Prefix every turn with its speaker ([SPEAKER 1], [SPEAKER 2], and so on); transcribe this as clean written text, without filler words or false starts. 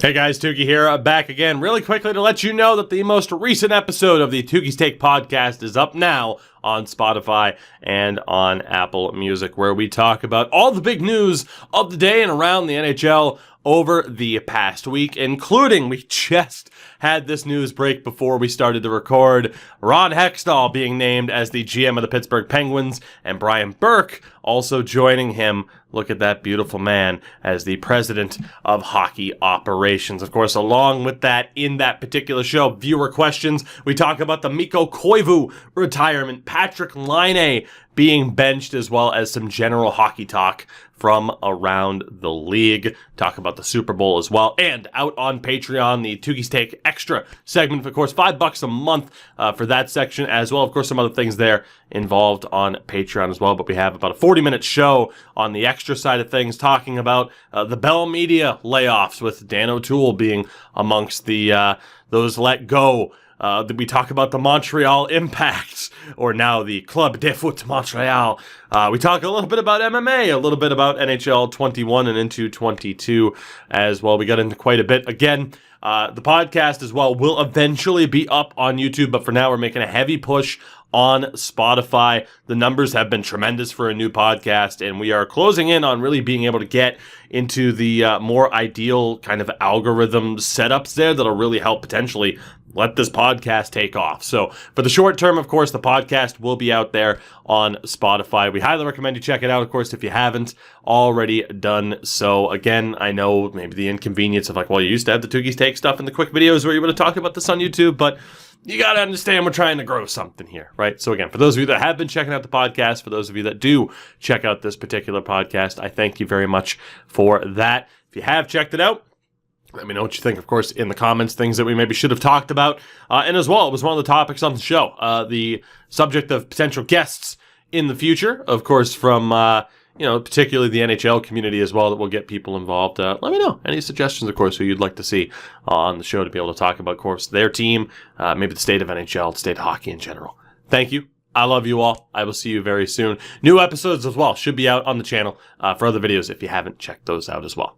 [SPEAKER 1] Hey guys, Tougie here, back again really quickly to let you know that the most recent episode of the Tougie's Take podcast is up now on Spotify and on Apple Music, where we talk about all the big news of the day and around the NHL over the past week, including, we just had this news break before we started to record, Ron Hextall being named as the GM of the Pittsburgh Penguins, and Brian Burke also joining him, look at that beautiful man, as the president of hockey operations. Of course, along with that, in that particular show, viewer questions, we talk about the Mikko Koivu retirement, Patrick Laine being benched, as well as some general hockey talk from around the league. Talk about the Super Bowl as well. And out on Patreon, the Tougie's Take Extra segment, of course, $5 a month for that section, as well. Of course, some other things there involved on Patreon as well. But we have about a 40-minute show on the extra side of things, talking about the Bell Media layoffs, with Dan O'Toole being amongst the those let go. We talk about the Montreal Impact, or now the Club de Foot Montreal. We talk a little bit about MMA, a little bit about NHL 21 and into 22 as well. We got into quite a bit. Again, the podcast as well will eventually be up on YouTube, but for now we're making a heavy push on Spotify. The numbers have been tremendous for a new podcast, and we are closing in on really being able to get into the more ideal kind of algorithm setups there that'll really help potentially let this podcast take off. So for the short term, of course, the podcast will be out there on Spotify. We highly recommend you check it out, of course, if you haven't already done so. Again, I know maybe the inconvenience of like, well, you used to have the Tougie's Take stuff in the quick videos where you would have talked about this on YouTube, but you got to understand we're trying to grow something here, right? So again, for those of you that have been checking out the podcast, for those of you that do check out this particular podcast, I thank you very much for that. If you have checked it out, let me know what you think, of course, in the comments, things that we maybe should have talked about. And as well, it was one of the topics on the show, the subject of potential guests in the future, of course, from particularly the NHL community as well, that will get people involved. Let me know any suggestions, of course, who you'd like to see on the show to be able to talk about, of course, their team, maybe the state of NHL, the state of hockey in general. Thank you. I love you all. I will see you very soon. New episodes as well should be out on the channel for other videos if you haven't checked those out as well.